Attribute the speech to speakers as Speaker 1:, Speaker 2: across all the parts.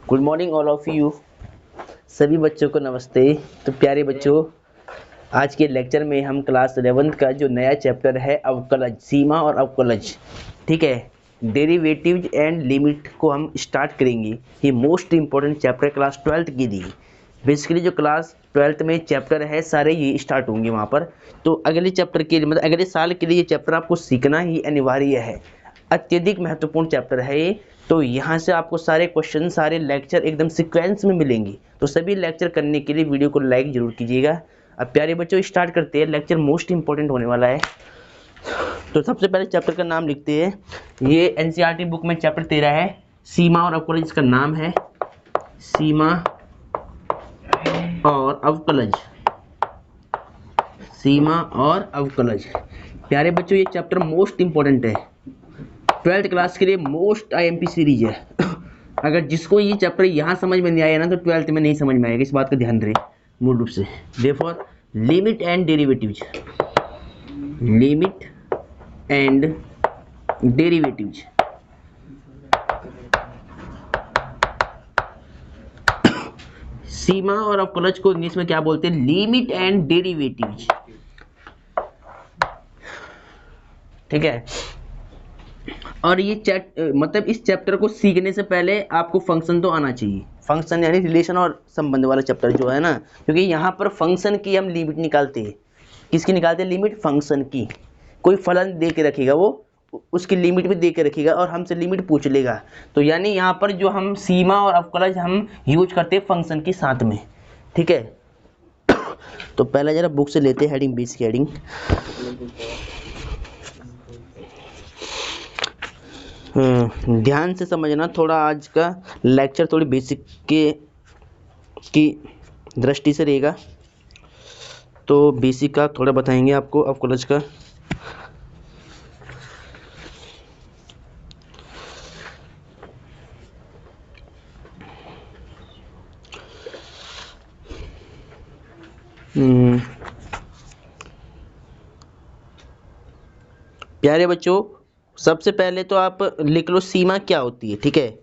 Speaker 1: Good morning all of you. सभी बच्चों को नमस्ते। तो प्यारे बच्चों, आज के लेक्चर में हम क्लास 11th का जो नया चैप्टर है अवकलज, सीमा और अवकलज, ठीक है, डेरिवेटिव्स एंड लिमिट को हम स्टार्ट करेंगे। ये most important chapter class 12th के लिए। बेसिकली जो क्लास 12th में चैप्टर है सारे ये स्टार्ट होंगे वहाँ पर। तो अगले चैप्टर के लिए, मतलब अगले साल के लिए ये चैप्टर आपको सीखना ही अनिवार्य है। अत्यधिक महत्वपूर्ण चैप्टर है ये। तो यहाँ से आपको सारे क्वेश्चन, सारे लेक्चर एकदम सीक्वेंस में मिलेंगे। तो सभी लेक्चर करने के लिए वीडियो को लाइक जरूर कीजिएगा। अब प्यारे बच्चों स्टार्ट करते हैं। लेक्चर मोस्ट इंपॉर्टेंट होने वाला है। तो सबसे पहले चैप्टर का नाम लिखते हैं। ये एनसीईआरटी बुक में चैप्टर 13 है, सीमा और अवकलज। इसका नाम है सीमा और अवकलज। सीमा और अवकलज। प्यारे बच्चों ये चैप्टर मोस्ट इंपॉर्टेंट है, 12th क्लास के लिए मोस्ट आईएमपी सीरीज है। अगर जिसको ये चैप्टर यहाँ समझ में नहीं आया ना तो 12th में नहीं समझ में आएगा, इस बात का ध्यान रहे मूल रूप से। Therefore limit and derivatives, limit and derivatives. सीमा और अवकलज को इंग्लिश में क्या बोलते हैं? लिमिट एंड डेरिवेटिव्स, ठीक है। और ये मतलब इस चैप्टर को सीखने से पहले आपको फंक्शन तो आना चाहिए। फंक्शन यानी रिलेशन और संबंध वाला चैप्टर जो है ना, क्योंकि यहाँ पर फंक्शन की हम लिमिट निकालते हैं। किसकी निकालते हैं लिमिट? फंक्शन की। कोई फलन दे के रखेगा, वो उसकी लिमिट भी दे के रखेगा और हमसे लिमिट पूछ लेगा। तो यानी यहाँ पर जो हम सीमा और अवकलज हम यूज करते हैं फंक्शन के साथ में, ठीक है। तो पहले जरा बुक से लेते हैं हेडिंग, बेसिक हेडिंग। ध्यान से समझना थोड़ा, आज का लेक्चर थोड़ी बेसिक की दृष्टि से रहेगा। तो बेसिक का थोड़ा बताएंगे आपको, अवकलज का। प्यारे बच्चों, सबसे पहले तो आप लिख लो सीमा क्या होती है, ठीक है।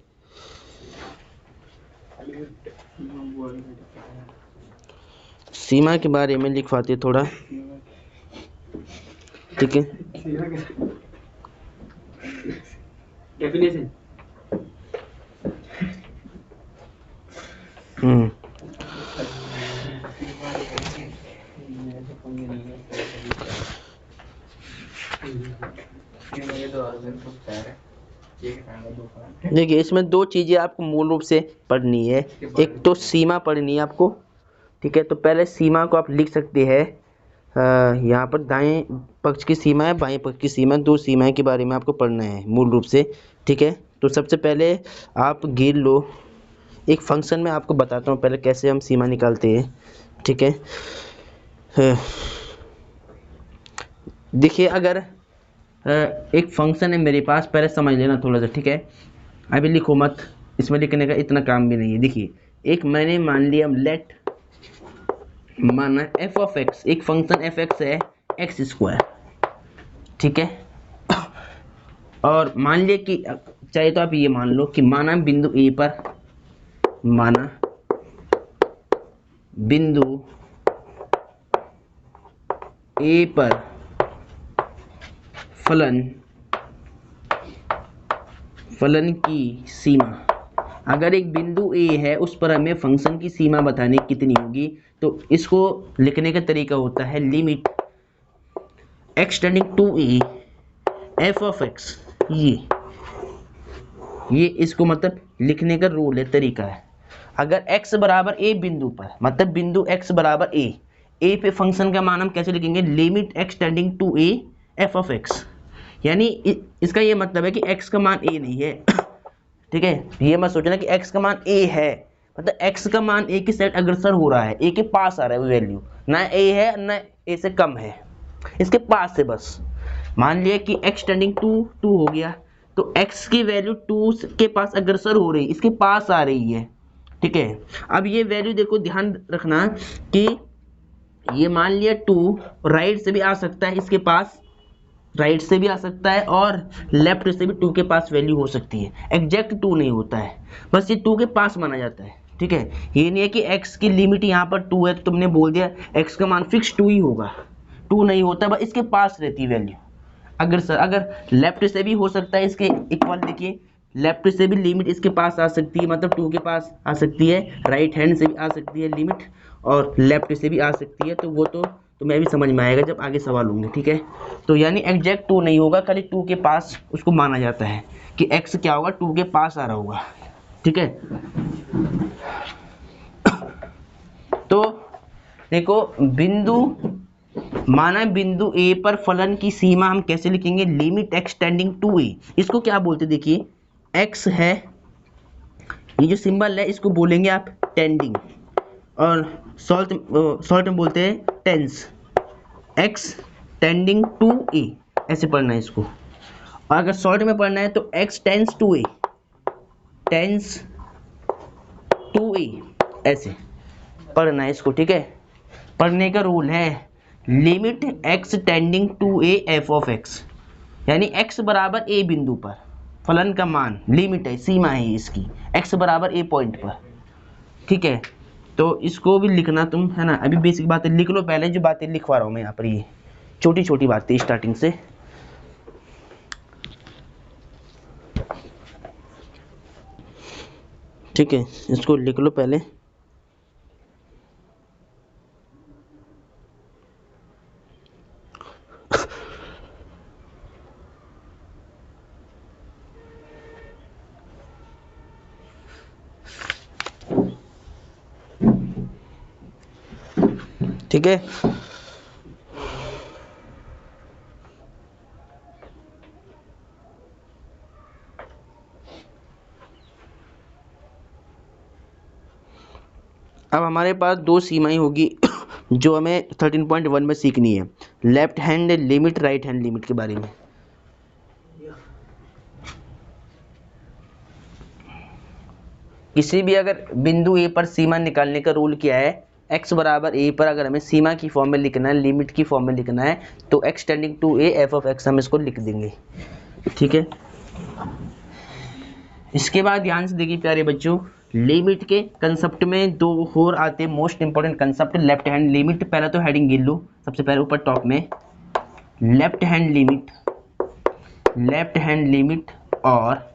Speaker 1: सीमा के बारे में लिखवाते थोड़ा, ठीक है।
Speaker 2: डेफिनेशन।
Speaker 1: देखिए इसमें दो चीज़ें आपको मूल रूप से पढ़नी है। एक तो सीमा पढ़नी है आपको, ठीक है। तो पहले सीमा को आप लिख सकते हैं। यहाँ पर दाएं पक्ष की सीमा है, बाएं पक्ष की सीमा, दो सीमाएं के बारे में आपको पढ़ना है मूल रूप से, ठीक है। तो सबसे पहले आप गिन लो। एक फंक्शन में आपको बताता हूँ पहले कैसे हम सीमा निकालते हैं, ठीक है। देखिए अगर एक फंक्शन है मेरे पास, पहले समझ लेना थोड़ा सा, ठीक है। अभी लिखो मत, इसमें लिखने का इतना काम भी नहीं है। देखिए एक मैंने मान लिया, लेट माना एफ ऑफ एक्स, एक फंक्शन एफ एक्स है एक्स स्क्वायर, ठीक है। और मान लिया कि चाहे तो आप ये मान लो कि माना बिंदु ए पर, माना बिंदु ए पर फलन की सीमा। अगर एक बिंदु ए है उस पर हमें फंक्शन की सीमा बतानी कितनी होगी, तो इसको लिखने का तरीका होता है limit x tending to a f of x. ये इसको मतलब लिखने का रूल है, तरीका है। अगर x बराबर ए बिंदु पर, मतलब बिंदु x बराबर ए पे फंक्शन का मान हम कैसे लिखेंगे? Limit x tending to a f of x. यानी इसका ये मतलब है कि x का मान a नहीं है, ठीक है। ये मत सोचना कि x का मान a है, मतलब x का मान a की साइड अग्रसर हो रहा है, a के पास आ रहा है वो वैल्यू, ना a है ना a से कम है, इसके पास से बस। मान लिया कि x टेंडिंग टू 2 हो गया, तो x की वैल्यू 2 के पास अग्रसर हो रही है, इसके पास आ रही है, ठीक है। अब ये वैल्यू देखो, ध्यान रखना कि ये मान लिया 2 राइट से भी आ सकता है इसके पास, राइट से भी आ सकता है और लेफ्ट से भी 2 के पास वैल्यू हो सकती है, एग्जैक्ट 2 नहीं होता है, बस ये 2 के पास माना जाता है। ठीक है, ये नहीं है कि x की लिमिट यहाँ पर 2 है तो तुमने बोल दिया x का मान फिक्स 2 ही होगा, 2 नहीं होता, बस इसके पास रहती है वैल्यू। अगर लेफ्ट से भी हो सकता है इसके इक्वल, देखिए लेफ्ट से भी लिमिट इसके पास आ सकती है, मतलब 2 के पास आ सकती है, राइट हैंड से भी आ सकती है लिमिट और लेफ्ट से भी आ सकती है, तो वो तो तुम्हें भी समझ में आएगा जब आगे सवाल होंगे। ठीक है, तो यानी एग्जैक्ट 2 नहीं होगा, खाली 2 के पास उसको माना जाता है कि x क्या होगा, 2 के पास आ रहा होगा। ठीक है, तो देखो बिंदु माना बिंदु A पर फलन की सीमा हम कैसे लिखेंगे, limit x tending to A। इसको क्या बोलते, देखिए x है, ये जो सिंबल है इसको बोलेंगे आप टेंडिंग, और सॉल्ट में बोलते हैं tends, x tending to A, ऐसे पढ़ना है इसको। और अगर शॉर्ट में पढ़ना है तो x tends to A, tends to A, ऐसे पढ़ना है इसको। ठीक है, पढ़ने का रूल है limit x tending to A f of x, यानी x बराबर a बिंदु पर फलन का मान, लिमिट है, सीमा है इसकी, x बराबर a पॉइंट पर। ठीक है, तो इसको भी लिखना तुम, है ना, अभी बेसिक बातें लिख लो पहले, जो बातें लिखवा रहा हूँ मैं यहाँ पर, ये छोटी छोटी बातें स्टार्टिंग से। ठीक है, इसको लिख लो पहले। ठीक है, अब हमारे पास दो सीमाएं होगी जो हमें 13.1 में सीखनी है, left hand limit, right hand limit के बारे में। किसी भी अगर बिंदु ए पर सीमा निकालने का रूल क्या है, x बराबर a पर अगर हमें सीमा की फॉर्म में लिखना है, लिमिट की फॉर्म में लिखना है, तो x tending to a f of x हम इसको लिख देंगे। ठीक है, इसके बाद ध्यान से देखिए प्यारे बच्चों, लिमिट के कंसेप्ट में दो और आते हैं most important concept, left hand limit. पहला तो हेडिंग गिन लो, सबसे पहले ऊपर टॉप में left hand limit, left hand limit और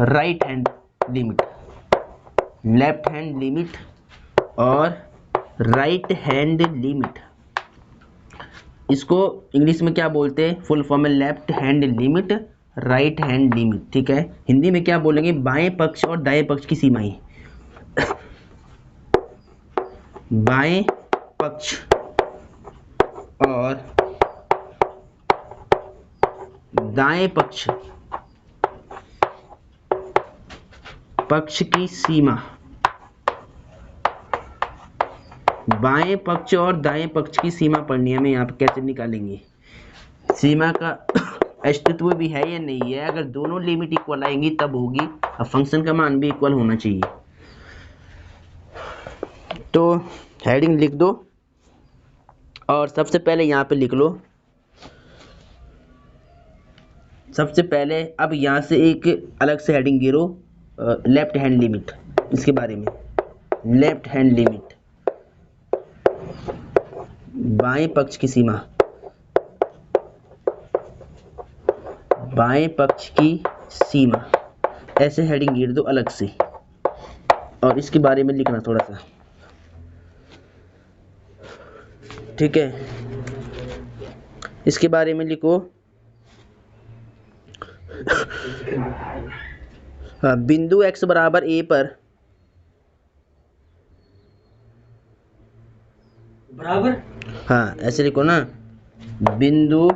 Speaker 1: right hand limit, left hand limit और राइट हैंड लिमिट। इसको इंग्लिश में क्या बोलते हैं, फुल फॉर्म में left hand limit, right hand limit. ठीक है, हिंदी में क्या बोलेंगे, बाएं पक्ष और दाएं पक्ष की सीमाएं। बाएं पक्ष और दाएं पक्ष की सीमा, बाएं पक्ष और दाएं पक्ष की सीमा पढ़नी है हमें। यहाँ पे कैसे निकालेंगे, सीमा का अस्तित्व भी है या नहीं है, अगर दोनों लिमिट इक्वल आएंगी तब होगी, और फंक्शन का मान भी इक्वल होना चाहिए। तो हेडिंग लिख दो और सबसे पहले यहाँ पे लिख लो, सबसे पहले अब यहाँ से एक अलग से हेडिंग गिरो, लेफ्ट हैंड लिमिट, इसके बारे में, लेफ्ट हैंड लिमिट, बाएं पक्ष की सीमा, बाएं पक्ष की सीमा, ऐसे हेडिंग गिर दो अलग से, और इसके बारे में लिखना थोड़ा सा। ठीक है, इसके बारे में लिखो, बिंदु x बराबर a पर,
Speaker 2: बराबर,
Speaker 1: हाँ ऐसे लिखो ना, बिंदु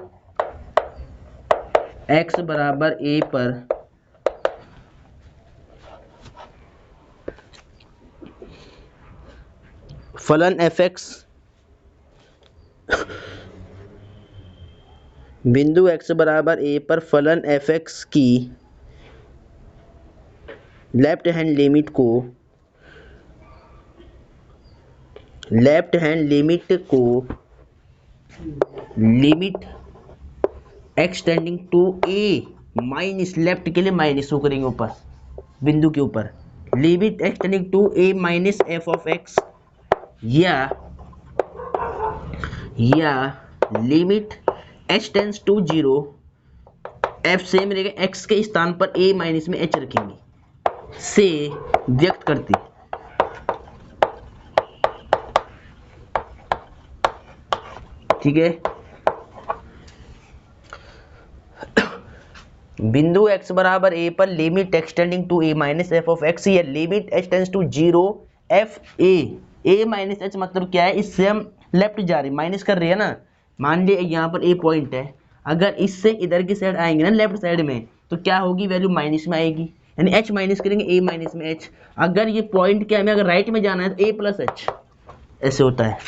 Speaker 1: x बराबर a पर फलन fx, बिंदु x बराबर a पर फलन fx की लेफ्ट हैंड लिमिट को, लेफ्ट हैंड लिमिट को limit x tending to a minus, लेफ्ट के लिए माइनस शो करेंगे ऊपर बिंदु के ऊपर, limit x tending to a minus f of x, या limit h tends to 0, f same रहेगा, एक्स के स्थान पर ए माइनस में एच रखेंगे, से व्यक्त करती। ठीक है, बिंदु x बराबर a पर limit extending to a minus f of x, या limit h tends to 0 f a minus h मतलब क्या है, इससे हम लेफ्ट जा रहे हैं, माइनस कर रहे हैं ना। मान लिया यहाँ पर a पॉइंट है, अगर इससे इधर की साइड आएंगे ना लेफ्ट साइड में, तो क्या होगी, वैल्यू माइनस में आएगी, यानी h माइनस करेंगे a माइनस में h। अगर ये पॉइंट क्या हमें अगर राइट में जाना है तो a प्लस एच, ऐसे होता है।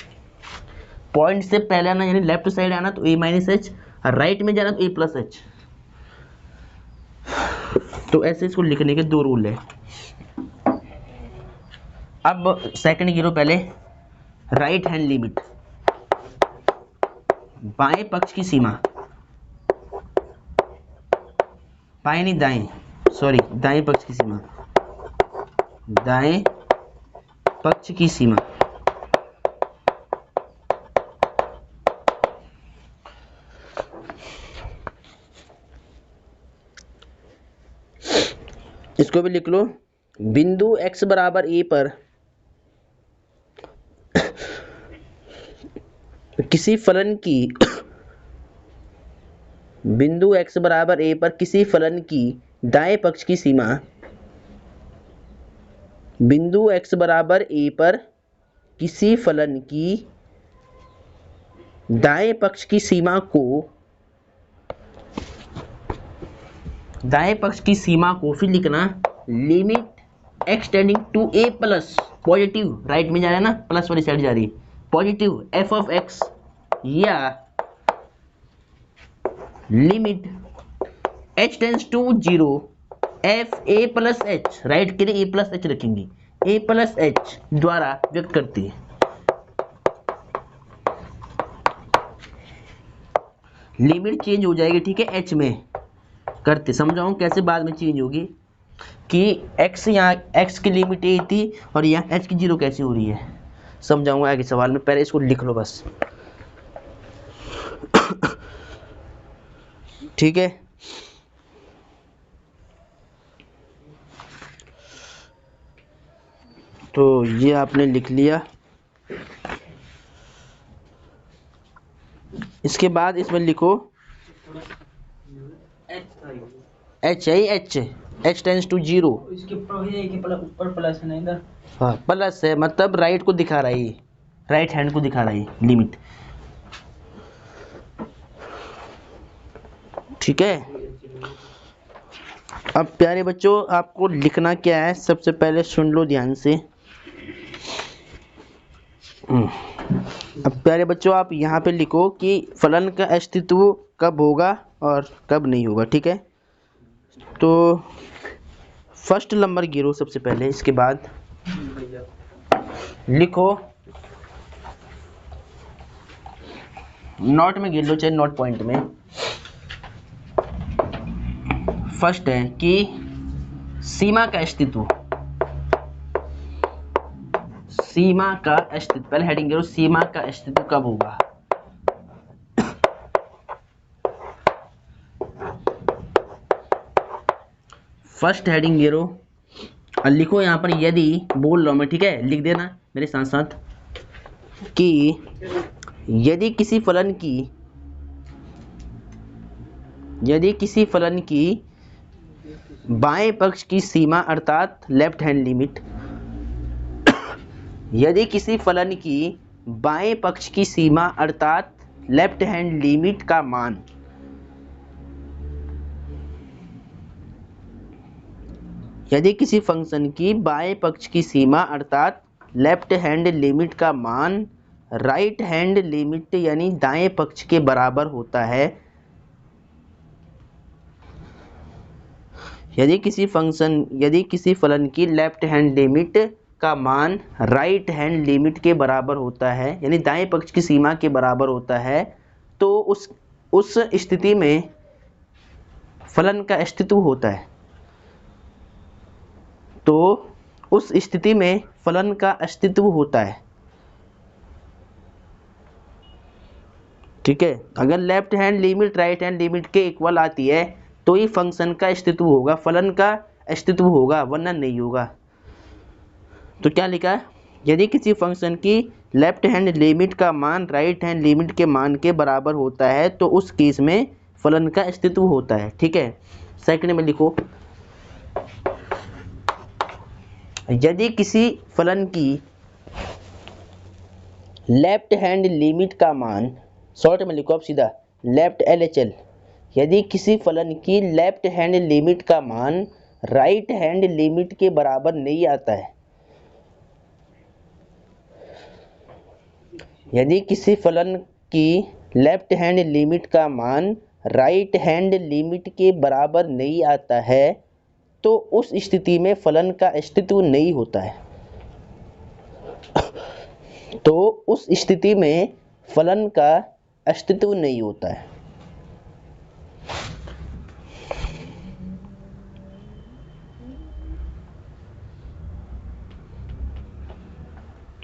Speaker 1: पॉइंट से पहले आना यानी लेफ्ट साइड आना तो a माइनस एच, राइट में जाना तो a प्लस एच। तो ऐसे इसको लिखने के 2 रूल है। अब सेकंड गिरो, पहले राइट हैंड लिमिट, बाएं पक्ष की सीमा, बाएं नहीं दाएं, सॉरी दाएं पक्ष की सीमा, दाएं पक्ष की सीमा। इसको भी लिख लो, बिंदु x बराबर a पर किसी फलन की बिंदु x बराबर a पर किसी फलन की दाएं पक्ष की सीमा, बिंदु x बराबर a पर किसी फलन की दाएं पक्ष की सीमा को, दाएं पक्ष की सीमा को फिर लिखना limit x tending to a plus, positive right में जा रहा है ना, प्लस वाली साइड जा रही है, पॉजिटिव एफ ऑफ एक्स, या limit h tends to 0 f a plus h, right के लिए ए प्लस एच रखेंगे, ए प्लस एच द्वारा व्यक्त करती है। लिमिट चेंज हो जाएगी, ठीक है, एच में करते, समझाऊं कैसे बाद में चेंज होगी, कि x यहाँ x की लिमिट a थी और यहाँ h की 0 कैसे हो रही है, समझाऊंगा आगे सवाल में, पहले इसको लिख लो बस। ठीक है, तो ये आपने लिख लिया। इसके बाद इसमें लिखो एच है, एच टेंस टू 0,
Speaker 2: इसके ऊपर प्लस है ना इधर,
Speaker 1: हाँ प्लस है, मतलब राइट को दिखा रहा है, ये राइट हैंड को दिखा रहा है लिमिट। ठीक है, अब प्यारे बच्चों आपको लिखना क्या है, सबसे पहले सुन लो ध्यान से। अब प्यारे बच्चों आप यहाँ पे लिखो कि फलन का अस्तित्व कब होगा और कब नहीं होगा। ठीक है, तो फर्स्ट नंबर गिरो सबसे पहले, इसके बाद लिखो, नोट में गिर लो, चाहे नोट पॉइंट में। फर्स्ट है कि सीमा का अस्तित्व, सीमा का अस्तित्व, पहले हेडिंग गिरो, सीमा का अस्तित्व कब होगा। फर्स्ट हेडिंग गिरो और लिखो यहाँ पर, यदि बोल रहा हूँ मैं, ठीक है, लिख देना मेरे साथ साथ, कि यदि किसी फलन की बाएं पक्ष की सीमा अर्थात लेफ्ट हैंड लिमिट, यदि किसी फलन की बाएं पक्ष की सीमा अर्थात लेफ्ट हैंड लिमिट का मान, यदि किसी फंक्शन की बाएं पक्ष की सीमा अर्थात लेफ्ट हैंड लिमिट का मान राइट हैंड लिमिट यानी दाएं पक्ष के बराबर होता है, यदि किसी फलन की लेफ्ट हैंड लिमिट का मान राइट हैंड लिमिट के बराबर होता है, यानी दाएं पक्ष की सीमा के बराबर होता है, तो उस स्थिति में फलन का अस्तित्व होता है, तो उस स्थिति में फलन का अस्तित्व होता है। ठीक है, अगर left hand limit right hand limit के इक्वल आती है तो ही फंक्शन का अस्तित्व होगा, फलन का अस्तित्व होगा, वरना नहीं होगा। तो क्या लिखा है, यदि किसी फंक्शन की लेफ्ट हैंड लिमिट का मान राइट हैंड लिमिट के मान के बराबर होता है तो उस केस में फलन का अस्तित्व होता है। ठीक है, सेकंड में लिखो, यदि किसी फलन की लेफ्ट हैंड लिमिट का मान, शॉर्ट में लिखो आप सीधा लेफ्ट LHL, यदि किसी फलन की लेफ्ट हैंड लिमिट का मान राइट हैंड लिमिट के बराबर नहीं आता है, यदि किसी फलन की लेफ्ट हैंड लिमिट का मान राइट हैंड लिमिट के बराबर नहीं आता है तो उस स्थिति में फलन का अस्तित्व नहीं होता है। तो उस स्थिति में फलन का अस्तित्व नहीं होता है।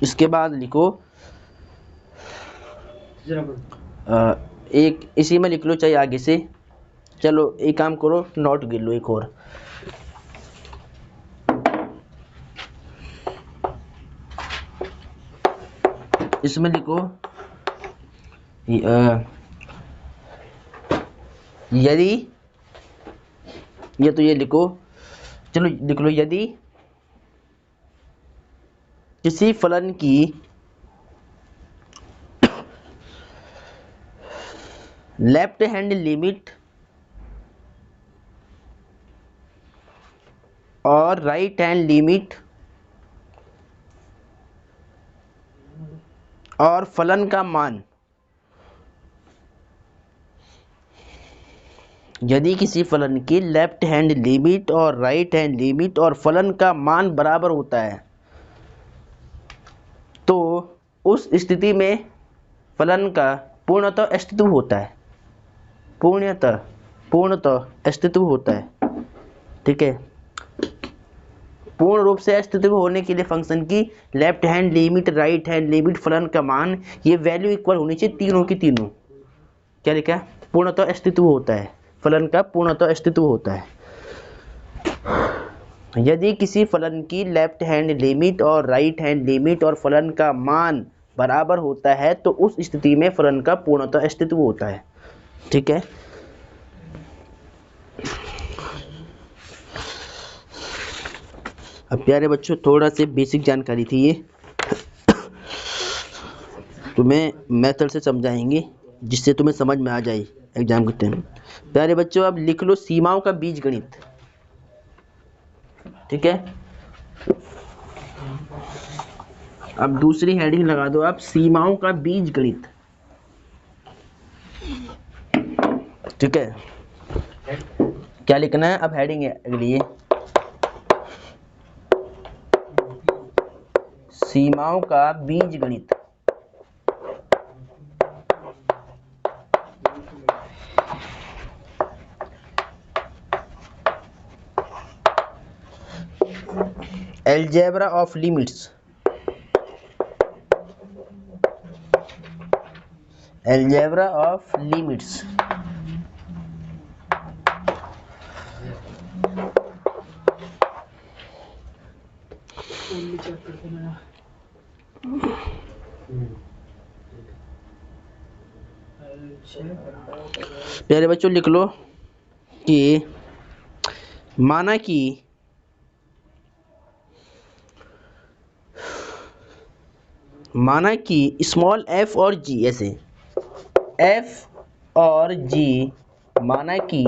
Speaker 1: इसके बाद लिखो एक इसी में लिख लो चाहे आगे से, चलो एक काम करो नोट गिन लो एक और, इसमें लिखो यदि, ये तो ये लिखो, चलो लिख लो, यदि किसी फलन की लेफ्ट हैंड लिमिट और राइट हैंड लिमिट और फलन का मान, यदि किसी फलन की लेफ्ट हैंड लिमिट और राइट हैंड लिमिट और फलन का मान बराबर होता है तो उस स्थिति में फलन का पूर्णतः अस्तित्व होता है, पूर्णतः अस्तित्व होता है। ठीक है, पूर्ण रूप से अस्तित्व होने के लिए फंक्शन की left hand limit right hand limit फलन का मान ये वैल्यू इक्वल होनी चाहिए तीनों की तीनों। क्या लिखा है, पूर्णतः अस्तित्व होता है, फलन का पूर्णतः अस्तित्व होता है। यदि किसी फलन की लेफ्ट हैंड लिमिट और राइट हैंड लिमिट और फलन का मान बराबर होता है तो उस स्थिति में फलन का पूर्णतः अस्तित्व होता है। ठीक है, अब प्यारे बच्चों थोड़ा से बेसिक जानकारी थी ये, तुम्हें मेथड से समझाएंगे जिससे तुम्हें समझ में आ जाए एग्जाम के टाइम। प्यारे बच्चों अब लिख लो सीमाओं का बीजगणित। ठीक है, अब दूसरी हेडिंग लगा दो आप, सीमाओं का बीजगणित। ठीक है, क्या लिखना है अब, हेडिंग है अगली ये, सीमाओं का बीजगणित। Algebra of limits, algebra of limits. प्यारे बच्चों लिख लो कि माना कि स्मॉल f और g, ऐसे f और g, माना कि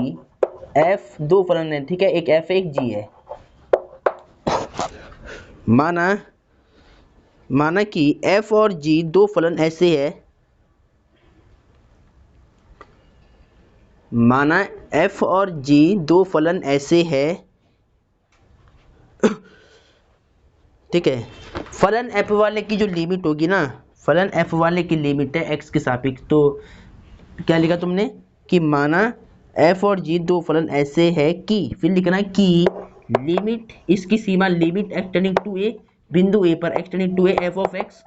Speaker 1: f दो फलन है। ठीक है, एक f है एक g है। माना कि f और g दो फलन ऐसे है, माना f और g दो फलन ऐसे है। ठीक है, फलन f वाले की जो लिमिट होगी ना, फलन f वाले की लिमिट है x के सापेक्ष, तो क्या लिखा तुमने कि माना एफ और जी दो फलन ऐसे है कि, फिर लिखना है कि लिमिट, इसकी सीमा लिमिट एक्सटेंडिंग टू ए, बिंदु ए पर extending to a f of x,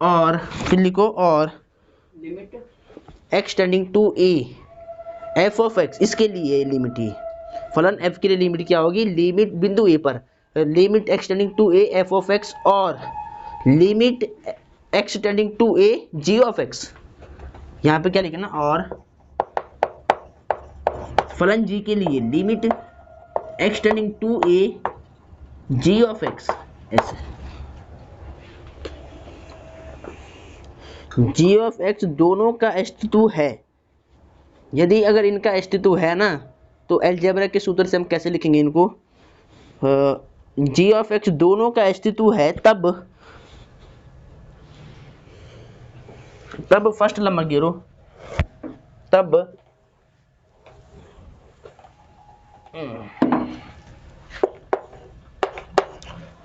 Speaker 1: और फिर लिखो और
Speaker 2: limit
Speaker 1: extending to a f of x, इसके लिए लिमिट ही फलन एफ के लिए लिमिट क्या होगी, लिमिट बिंदु ए पर limit extending to a f of x और limit extending to a g of x. यहाँ पे क्या लिखना, और फलन जी के लिए limit x tending to a g of x, ऐसे जी ऑफ एक्स दोनों का अस्तित्व है। यदि अगर इनका अस्तित्व है ना, तो अलजेब्रा के सूत्र से हम कैसे लिखेंगे इनको, जी ऑफ एक्स दोनों का अस्तित्व है, तब फर्स्ट नंबर गिरो, तब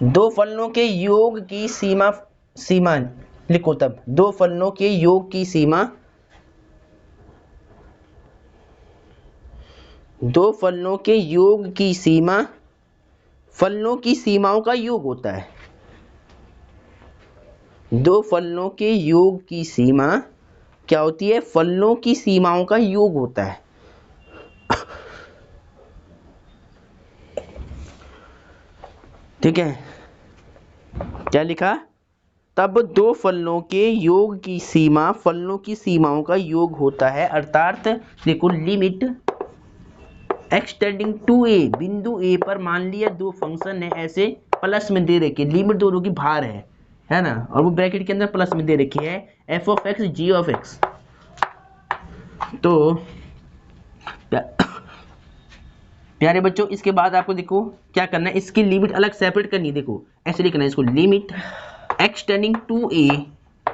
Speaker 1: दो फलनों के योग की सीमा लिखो, तब दो फलनों के योग की सीमा, दो फलनों के योग की सीमा फलनों की सीमाओं का योग होता है। दो फलनों के योग की सीमा क्या होती है, फलनों की सीमाओं का योग होता है। ठीक है, क्या लिखा, तब दो फलनों के योग की सीमा फलनों की सीमाओं का योग होता है, अर्थात देखो लिमिट एक्सटेंडिंग टू ए, बिंदु ए पर मान लिया दो फंक्शन है ऐसे प्लस में दे रखी, लिमिट दोनों की बाहर है ना, और वो ब्रैकेट के अंदर प्लस में दे रखी है f of x g of x. तो प्यारे बच्चों, इसके बाद आपको देखो क्या करना है, इसकी लिमिट अलग सेपरेट करनी है। देखो ऐसे लिखना है इसको, limit extending to a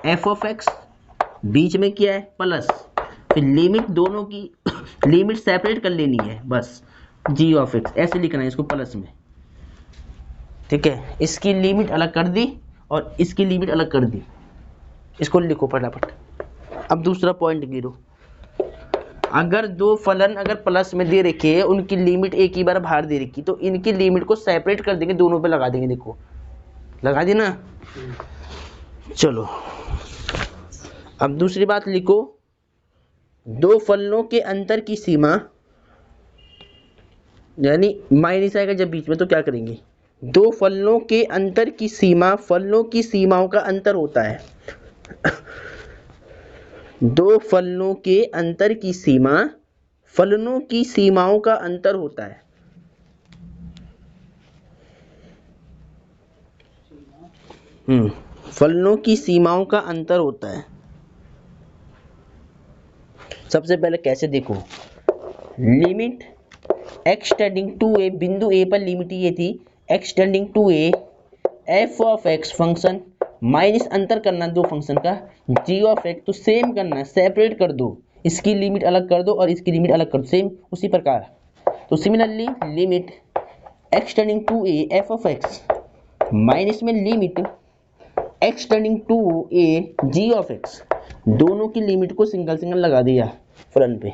Speaker 1: f of x, बीच में क्या है प्लस, फिर लिमिट दोनों की लिमिट सेपरेट कर लेनी है बस, जी ऑफ एक्स ऐसे लिखना है इसको प्लस में। ठीक है, इसकी लिमिट अलग कर दी और इसकी लिमिट अलग कर दी, इसको लिखो फटाफट। अब दूसरा पॉइंट गिरो, अगर दो फलन अगर प्लस में दे रखे हैं, उनकी लिमिट एक ही बार बाहर दे रखी, तो इनकी लिमिट को सेपरेट कर देंगे, दोनों पे लगा देंगे। देखो लगा दी ना। चलो अब दूसरी बात लिखो, दो फलनों के अंतर की सीमा, यानी माइनस आएगा जब बीच में तो क्या करेंगे, दो फलनों के अंतर की सीमा फलनों की सीमाओं का अंतर होता है। दो फलनों के अंतर की सीमा फलनों की सीमाओं का अंतर होता है। फलनों की सीमाओं का अंतर होता है। सबसे पहले कैसे, देखो लिमिट एक्सटेंडिंग टू ए, बिंदु ए पर लिमिट ये थी extending to a f of x function minus अंतर करना दो फंक्शन का जी ऑफ एक्स, तो सेम करना, सेपरेट कर दो, इसकी लिमिट अलग कर दो और इसकी लिमिट अलग कर दो, सेम उसी प्रकार। तो similarly limit extending to a f of x minus में limit extending to a g of x, दोनों की लिमिट को सिंगल सिंगल लगा दिया फलन पे।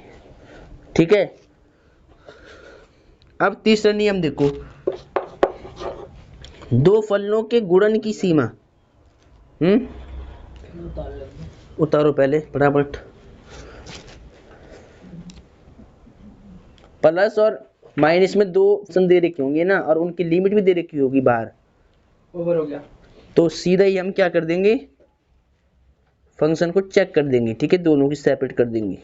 Speaker 1: ठीक है, अब तीसरा नियम देखो, दो फलनों के गुणन की सीमा, उतारो पहले फटाफट, प्लस और माइनस में दो फंक्शन दे रखे होंगे ना, और उनकी लिमिट भी दे रखी होगी बाहर,
Speaker 2: ओवर हो गया,
Speaker 1: तो सीधा ही हम क्या कर देंगे, फंक्शन को चेक कर देंगे। ठीक है, दोनों की सेपरेट कर देंगे।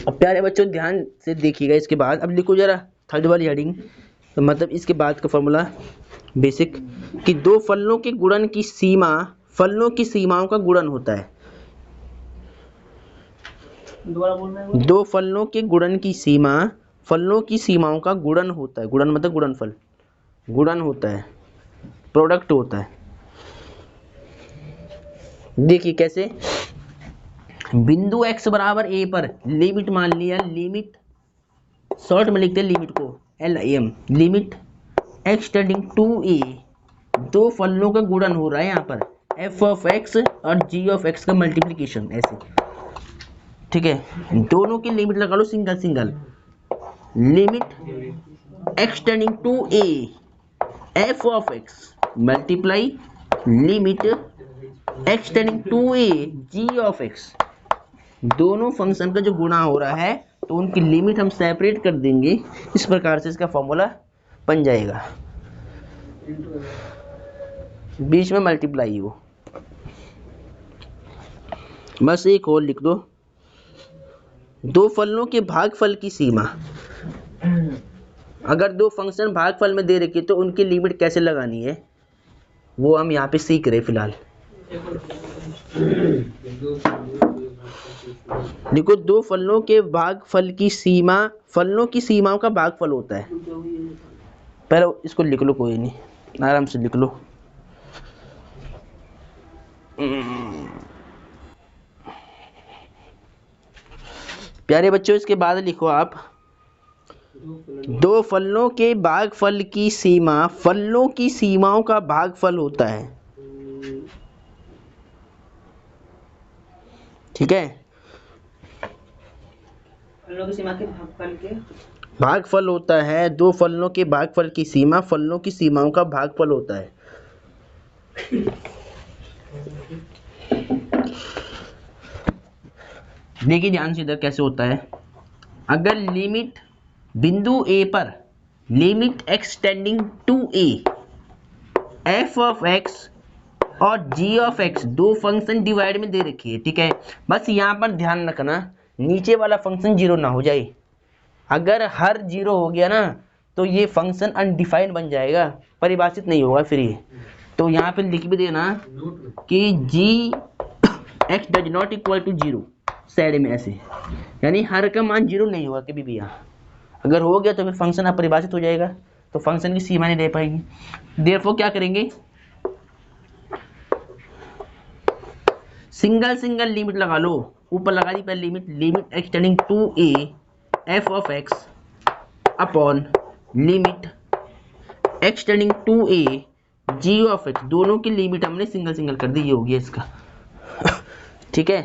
Speaker 1: अब प्यारे बच्चों ध्यान से देखिएगा, इसके बाद अब लिखो जरा थर्ड वाली हेडिंग, तो मतलब इसके बाद का फॉर्मूला बेसिक, कि दो फलनों के गुणन की सीमा फलनों की सीमाओं का गुणन होता है।
Speaker 2: दोबारा बोल रहे हैं,
Speaker 1: दो फलनों के गुणन की सीमा फलनों की सीमाओं का गुणन होता है। गुणन मतलब गुणनफल, गुणन होता है, प्रोडक्ट होता है। देखिए कैसे, बिंदु x बराबर a पर लिमिट मान लिया, लिमिट शॉर्ट में लिखते हैं लिमिट को LIM, limit extending to a, दो फलनों का गुणन हो रहा है यहाँ पर f ऑफ x और g ऑफ x का मल्टीप्लिकेशन, ऐसे ठीक है, दोनों की लिमिट लगा लो single single. Limit extending to a f of x multiply limit extending to a g of x. दोनों फंक्शन का जो गुणा हो रहा है तो उनकी लिमिट हम सेपरेट कर देंगे, इस प्रकार से इसका फॉर्मूला बन जाएगा, बीच में मल्टीप्लाई हो। बस एक और लिख दो, दो फलनों के भागफल की सीमा। अगर दो फंक्शन भागफल में दे रखी तो उनकी लिमिट कैसे लगानी है वो हम यहाँ पे सीख रहे फिलहाल। देखो, दो फलनों के भागफल की सीमा, फलनों की सीमाओं का भागफल होता है। पहले इसको लिख लो, कोई नहीं, आराम से लिख लो। प्यारे बच्चों, इसके बाद लिखो आप, दो फलनों के भागफल की सीमा फलनों की सीमाओं का भागफल होता है। ठीक है,
Speaker 2: फलनों की सीमा के भागफल के
Speaker 1: भागफल होता है, दो फलनों के भागफल की सीमा फलनों की सीमाओं का भागफल होता है। देखिए ध्यान से, इधर कैसे होता है। अगर लिमिट बिंदु ए पर limit extending to a f of x और जी ऑफ एक्स दो फंक्शन डिवाइड में दे रखी है, ठीक है। बस यहाँ पर ध्यान रखना नीचे वाला फंक्शन जीरो ना हो जाए। अगर हर जीरो हो गया ना तो ये फंक्शन अनडिफाइंड बन जाएगा, परिभाषित नहीं होगा फिर ये। तो यहाँ पे लिख भी देना कि g x does not equal to zero, side में ऐसे, यानी हर का मान जीरो नहीं होगा कभी भी। यहाँ अगर हो गया तो फिर फंक्शन अपरिभाषित हो जाएगा, तो फंक्शन की सीमा नहीं ले पाएंगे। देयरफॉर क्या करेंगे, सिंगल सिंगल लिमिट लगा लो। ऊपर लगा दी पहले limit, limit extending to a f of x upon limit extending to a g of x. दोनों की लिमिट हमने सिंगल सिंगल कर दी, ये हो गया इसका। ठीक है,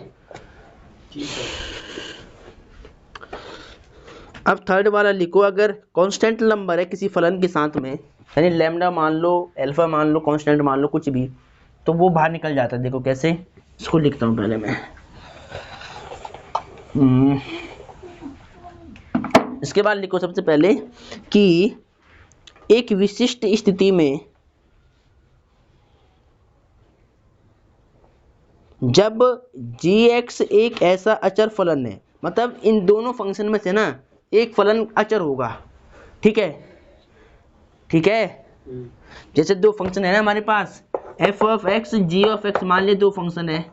Speaker 1: अब थर्ड वाला लिखो, अगर कांस्टेंट नंबर है किसी फलन के साथ में, यानी लैम्डा मान लो, अल्फा मान लो, कांस्टेंट मान लो, कुछ भी, तो वो बाहर निकल जाता है। देखो कैसे, इसको लिखता हूँ पहले मैं। इसके बाद लिखो सबसे पहले कि एक विशिष्ट स्थिति में जब g(x) एक ऐसा अचर फलन है, मतलब इन दोनों फंक्शन में से ना एक फलन अचर होगा। ठीक है, ठीक है, जैसे दो फंक्शन है ना हमारे पास, f of x g of x, मान ले दो फंक्शन है,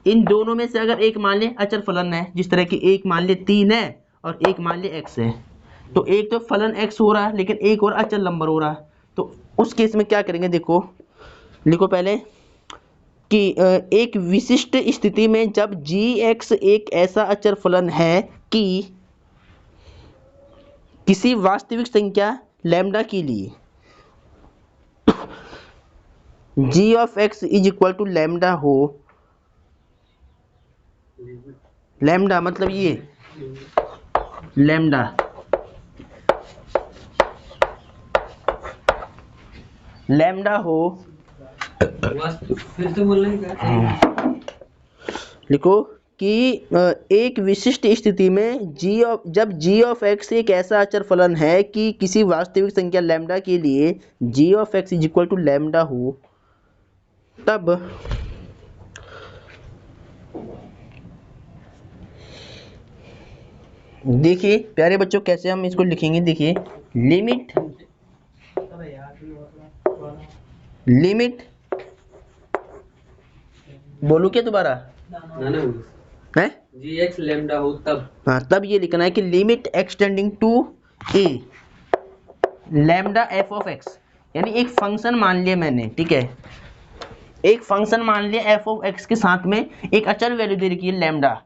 Speaker 1: इन दोनों में से अगर एक मान ले अचर फलन है, जिस तरह की एक मान ले 3 है और एक मान ले x है, तो एक तो फलन x हो रहा है लेकिन एक और अचर नंबर हो रहा है। तो उस केस में क्या करेंगे, देखो लिखो पहले कि एक विशिष्ट स्थिति में जब g(x) एक ऐसा अचर फलन है कि किसी वास्तविक संख्या लैम्डा के लिए g of x is equal to lambda हो। लैम्डा मतलब ये लैम्डा, लैम्डा हो,
Speaker 2: फिर से बोल रहे हैं क्या?
Speaker 1: लिखो कि एक विशिष्ट स्थिति में जब g ऑफ x एक ऐसा अचर फलन है कि किसी वास्तविक संख्या लैम्डा के लिए g of x is equal to lambda हो, तब देखिए प्यारे बच्चों कैसे हम इसको लिखेंगे। देखिए लिमिट बोलू क्या दोबारा, है
Speaker 2: g(x) लैम्डा हो तब,
Speaker 1: हाँ, तब ये लिखना है कि limit extending to a lambda f of x, यानी एक फंक्शन मान लिया मैंने, ठीक है, एक फंक्शन मान लिया एफ ऑफ एक्स के साथ में एक अचर वैल्यू दे रखी है लैम्डा।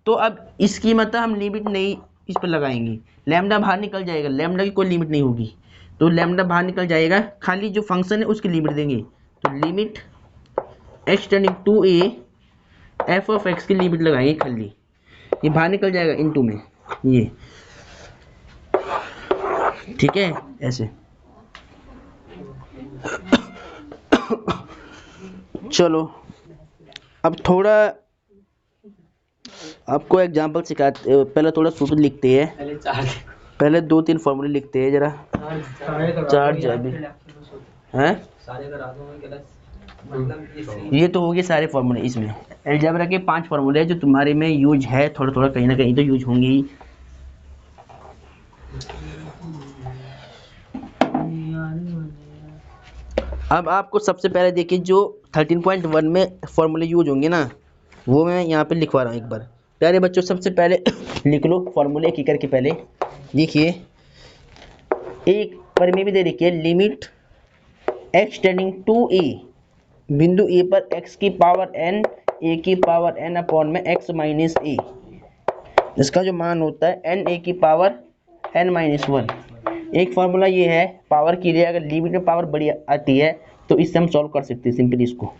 Speaker 1: तो अब इसकी मतलब हम लिमिट नहीं इस पर लगाएंगे, लैम्डा बाहर निकल जाएगा, लैम्डा की कोई लिमिट नहीं होगी, तो लैम्डा बाहर निकल जाएगा, खाली जो फंक्शन है उसकी लिमिट देंगे। तो limit extending to a f of x की लिमिट लगाएंगे खाली, ये बाहर निकल जाएगा इनटू में, ये ठीक है ऐसे। चलो अब थोड़ा आपको एग्जांपल सिखाते, पहले थोड़ा सूत्र लिखते हैं,
Speaker 2: पहले चार
Speaker 1: पहले 2-3 फॉर्मूले लिखते हैं जरा। चार जाबी हैं,
Speaker 2: सारे करा दूंगा क्लास, मतलब
Speaker 1: ये तो हो गए सारे फॉर्मूले। इसमें अलजेब्रा के 5 फॉर्मूले हैं जो तुम्हारे में यूज है, थोड़ा थोड़ा कहीं ना कहीं तो यूज होंगे ही। अब आपको सबसे पहले देखिए जो 13.1 में फॉर्मूले यूज होंगे ना, वो मैं यहाँ पे लिखवा रहा हूँ एक बार। प्यारे बच्चों सबसे पहले लिख लो फॉर्मूले एक करके। पहले देखिए एक पर में भी दे रखी है, limit x tending to a, बिंदु ए पर x की पावर n, a की पावर n अपॉन में x माइनस a, इसका जो मान होता है n a की पावर n माइनस 1। एक फार्मूला ये है पावर के लिए, अगर लिमिट में पावर बड़ी आती है तो इससे हम सॉल्व कर सकते हैं सिंपली इसको।